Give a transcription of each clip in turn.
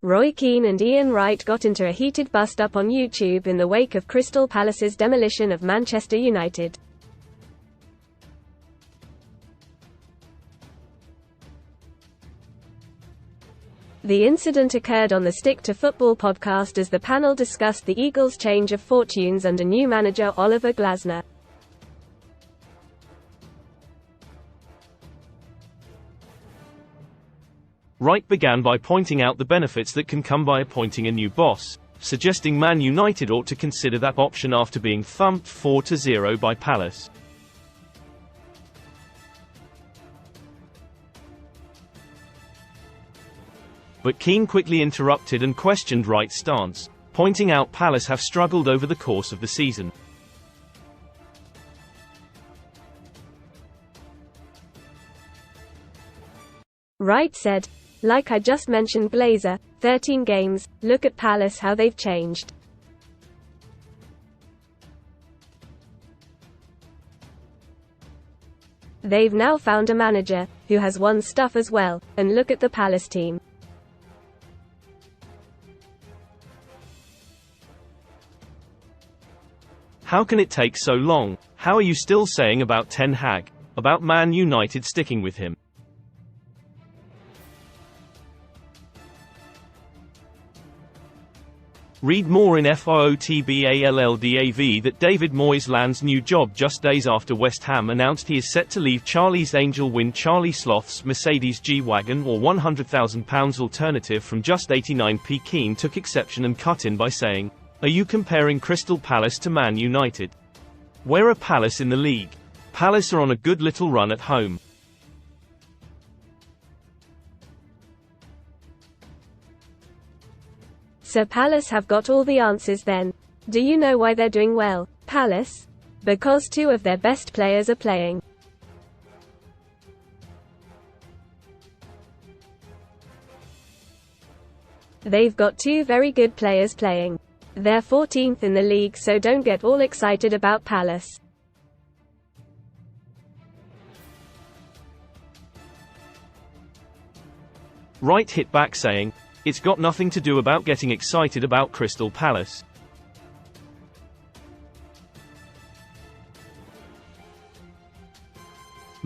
Keane and Ian Wright got into a heated bust-up on YouTube in the wake of Crystal Palace's demolition of Manchester United. The incident occurred on the Stick to Football podcast as the panel discussed the Eagles' change of fortunes under new manager Oliver Glasner. Wright began by pointing out the benefits that can come by appointing a new boss, suggesting Man United ought to consider that option after being thumped 4-0 by Palace. But Keane quickly interrupted and questioned Wright's stance, pointing out Palace have struggled over the course of the season. Wright said, "Like I just mentioned Glazer, 13 games, look at Palace how they've changed. They've now found a manager, who has won stuff as well, and look at the Palace team." How can it take so long? How are you still saying about Ten Hag? About Man United sticking with him? Read more in FOOTBALLDAV that David Moyes lands new job just days after West Ham announced he is set to leave Charlie's Angel win Charlie Sloth's Mercedes G-Wagon or £100,000 alternative from just 89p. Keane took exception and cut in by saying, "Are you comparing Crystal Palace to Man United? Where are Palace in the league? Palace are on a good little run at home. So Palace have got all the answers then. Do you know why they're doing well, Palace? Because two of their best players are playing. They've got two very good players playing. They're 14th in the league, so don't get all excited about Palace." Wright hit back saying, "It's got nothing to do about getting excited about Crystal Palace.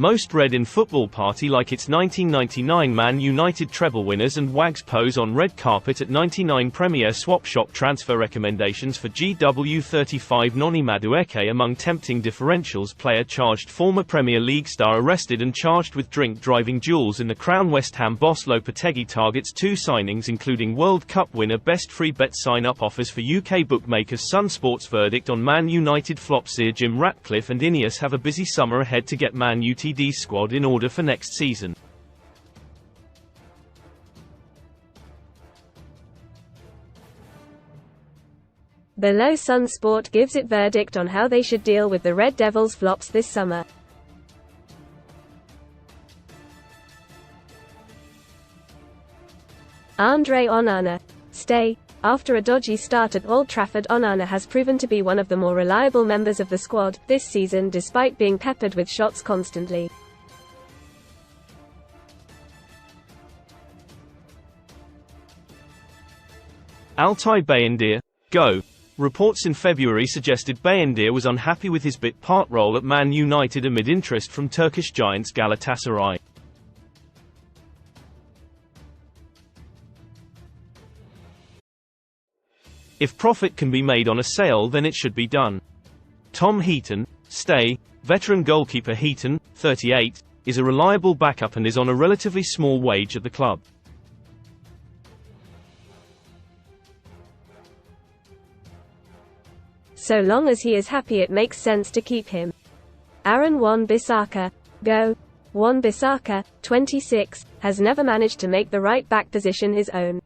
Most read in football party like it's 1999 Man United treble winners and wags pose on red carpet at 99 Premier Swap Shop transfer recommendations for GW35 Noni Madueke among tempting differentials. Player charged former Premier League star arrested and charged with drink driving duels in the Crown. West Ham boss Lopetegui targets two signings including World Cup winner. Best free bet sign-up offers for UK bookmakers. Sun Sports verdict on Man United flop. Sir Jim Ratcliffe and Ineos have a busy summer ahead to get Man United squad in order for next season. Below Sun Sport gives its verdict on how they should deal with the Red Devils' flops this summer. Andre Onana. Stay. After a dodgy start at Old Trafford, Onana has proven to be one of the more reliable members of the squad this season despite being peppered with shots constantly. Altay Bayındır, go. Reports in February suggested Bayındır was unhappy with his bit part role at Man United amid interest from Turkish giants Galatasaray. If profit can be made on a sale, then it should be done. Tom Heaton, stay. Veteran goalkeeper Heaton, 38, is a reliable backup and is on a relatively small wage at the club. So long as he is happy, it makes sense to keep him. Aaron Wan-Bissaka, go. Wan-Bissaka, 26, has never managed to make the right back position his own.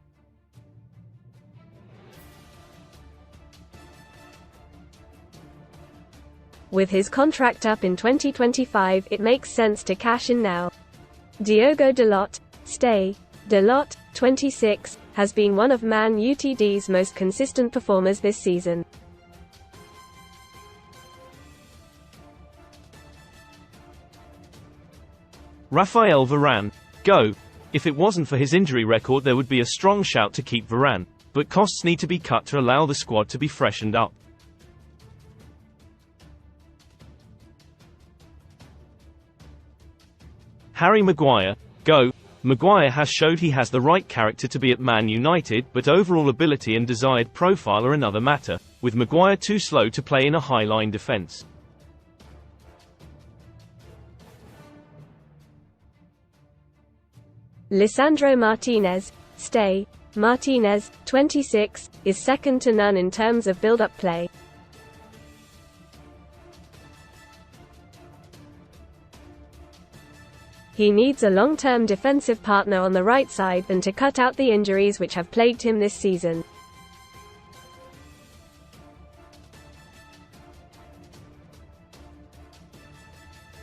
With his contract up in 2025, it makes sense to cash in now. Diogo Dalot, stay. Dalot, 26, has been one of Man Utd's most consistent performers this season. Rafael Varane, go. If it wasn't for his injury record, there would be a strong shout to keep Varane, but costs need to be cut to allow the squad to be freshened up. Harry Maguire, go. Maguire has showed he has the right character to be at Man United, but overall ability and desired profile are another matter, with Maguire too slow to play in a high-line defence. Lisandro Martinez, stay. Martinez, 26, is second to none in terms of build-up play. He needs a long-term defensive partner on the right side and to cut out the injuries which have plagued him this season.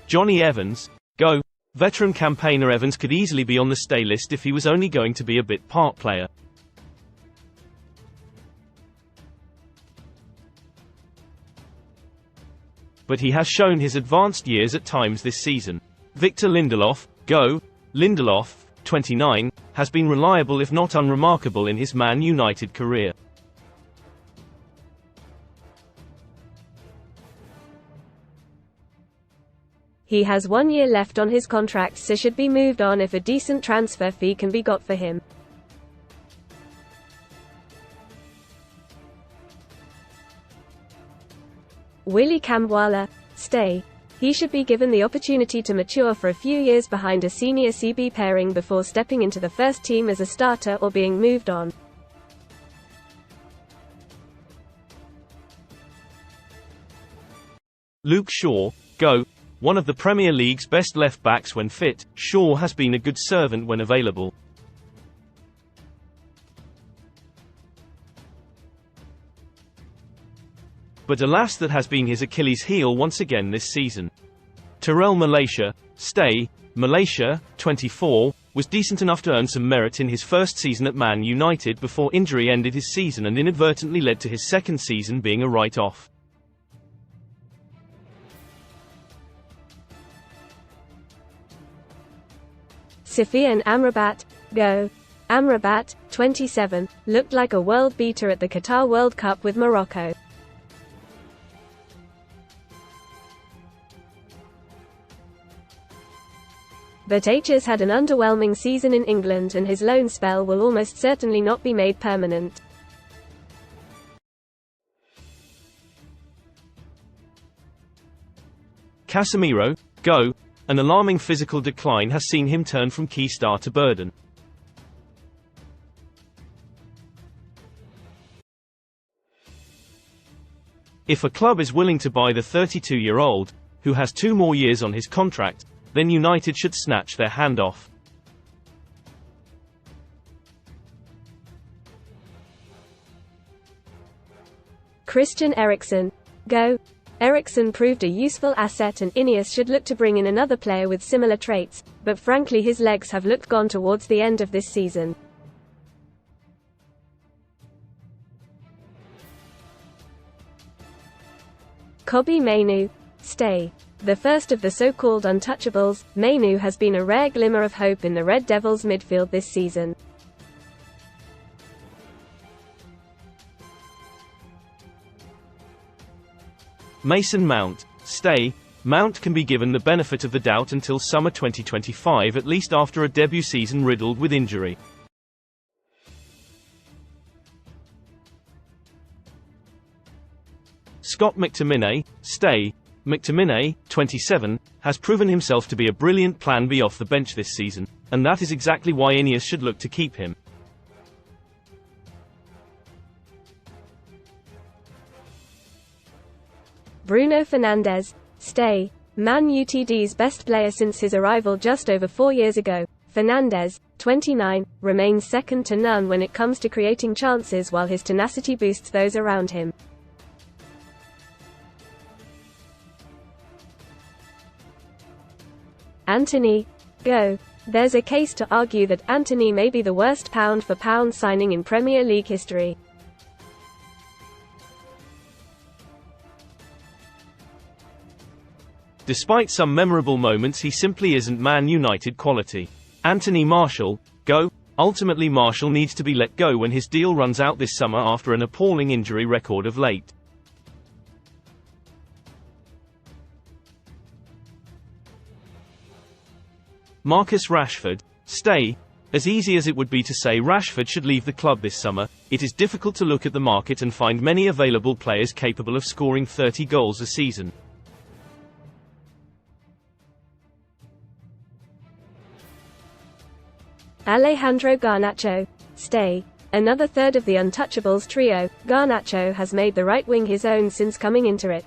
Johnny Evans, go. Veteran campaigner Evans could easily be on the stay list if he was only going to be a bit part player. But he has shown his advanced years at times this season. Victor Lindelof, go. Lindelof, 29, has been reliable if not unremarkable in his Man United career. He has 1 year left on his contract, so should be moved on if a decent transfer fee can be got for him. Willy Kambwala, stay. He should be given the opportunity to mature for a few years behind a senior CB pairing before stepping into the first team as a starter or being moved on. Luke Shaw, go. One of the Premier League's best left-backs when fit, Shaw has been a good servant when available. But alas, that has been his Achilles heel once again this season. Terrell Malaysia, stay. Malaysia, 24, was decent enough to earn some merit in his first season at Man United before injury ended his season and inadvertently led to his second season being a write-off. Sufyan Amrabat, go. Amrabat, 27, looked like a world beater at the Qatar World Cup with Morocco. But H has had an underwhelming season in England and his loan spell will almost certainly not be made permanent. Casemiro, go. An alarming physical decline has seen him turn from key star to burden. If a club is willing to buy the 32-year-old, who has 2 more years on his contract, then United should snatch their hand off. Christian Eriksen, go. Eriksen proved a useful asset and Ineos should look to bring in another player with similar traits, but frankly his legs have looked gone towards the end of this season. Kobbie Mainoo, stay. The first of the so-called untouchables, Mainoo has been a rare glimmer of hope in the Red Devils midfield this season. Mason Mount, stay. Mount can be given the benefit of the doubt until summer 2025, at least after a debut season riddled with injury. Scott McTominay, stay. McTominay, 27, has proven himself to be a brilliant plan B off the bench this season, and that is exactly why Ineos should look to keep him. Bruno Fernandes, stay. Man UTD's best player since his arrival just over 4 years ago, Fernandes, 29, remains second to none when it comes to creating chances while his tenacity boosts those around him. Antony, go. There's a case to argue that Antony may be the worst pound-for-pound signing in Premier League history. Despite some memorable moments, he simply isn't Man United quality. Anthony Marshall, go. Ultimately Marshall needs to be let go when his deal runs out this summer after an appalling injury record of late. Marcus Rashford, stay. As easy as it would be to say Rashford should leave the club this summer, it is difficult to look at the market and find many available players capable of scoring 30 goals a season. Alejandro Garnacho, stay. Another third of the Untouchables trio, Garnacho has made the right wing his own since coming into it.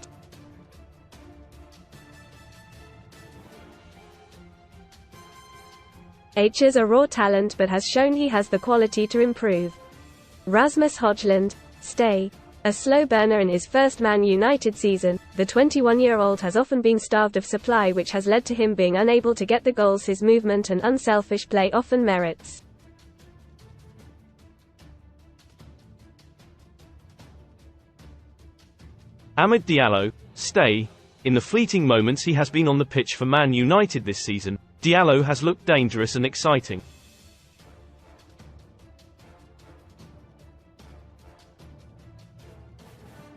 H is a raw talent but has shown he has the quality to improve. Rasmus Højlund, stay. A slow burner in his first Man United season, the 21-year-old has often been starved of supply, which has led to him being unable to get the goals his movement and unselfish play often merits. Amad Diallo, stay. In the fleeting moments he has been on the pitch for Man United this season, Diallo has looked dangerous and exciting.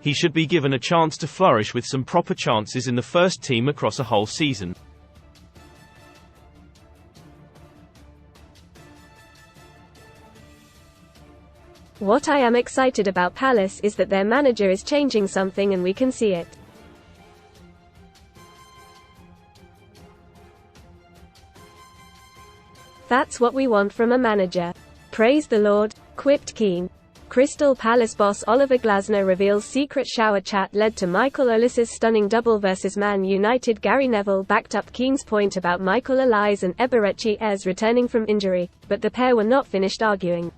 He should be given a chance to flourish with some proper chances in the first team across a whole season. What I am excited about Palace is that their manager is changing something and we can see it. That's what we want from a manager. Praise the Lord, quipped Keane. Crystal Palace boss Oliver Glasner reveals secret shower chat led to Michael Olis's stunning double versus Man United. Gary Neville backed up Keane's point about Michael Olise and Eberechi Eze returning from injury, but the pair were not finished arguing.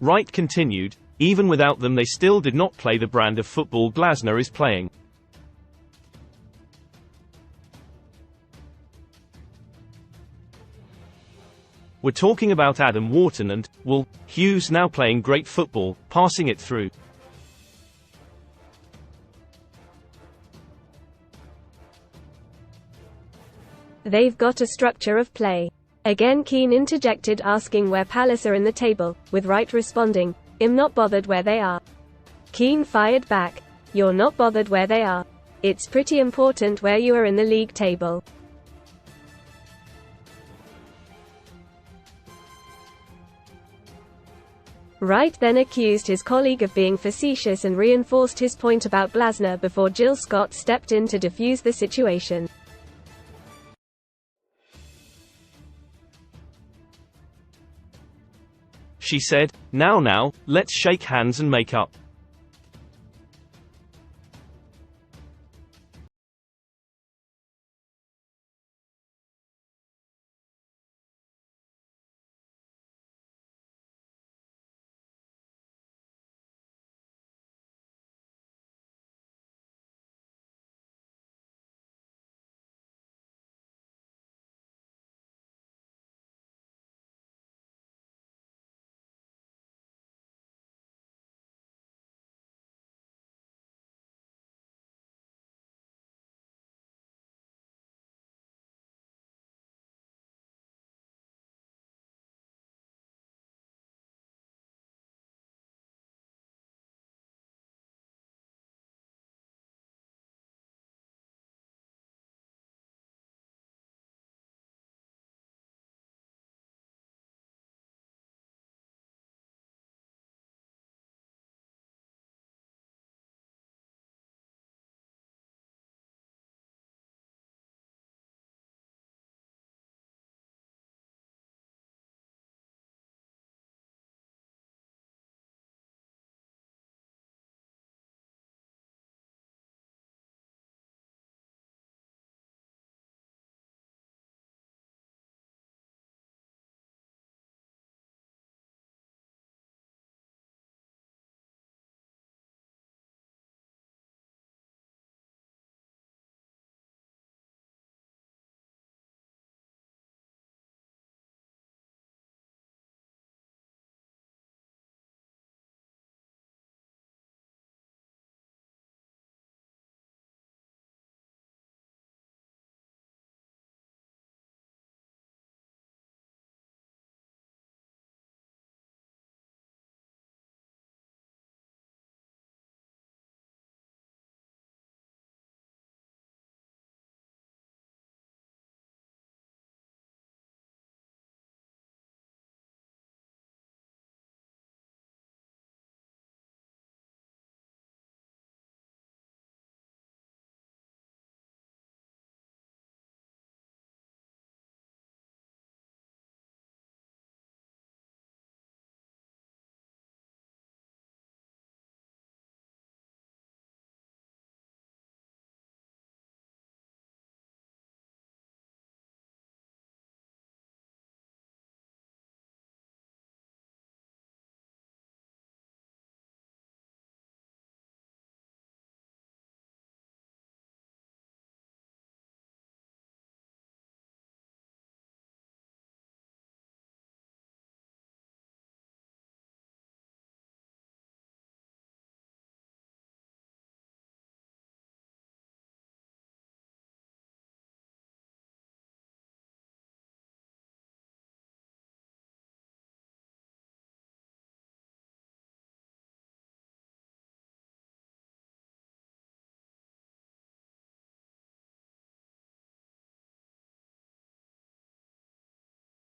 Wright continued, even without them they still did not play the brand of football Glasner is playing. We're talking about Adam Wharton and, well, Hughes now playing great football, passing it through. They've got a structure of play. Again Keane interjected, asking where Palace are in the table, with Wright responding, I'm not bothered where they are. Keane fired back, you're not bothered where they are. It's pretty important where you are in the league table. Wright then accused his colleague of being facetious and reinforced his point about Glasner before Jill Scott stepped in to defuse the situation. She said, now, let's shake hands and make up.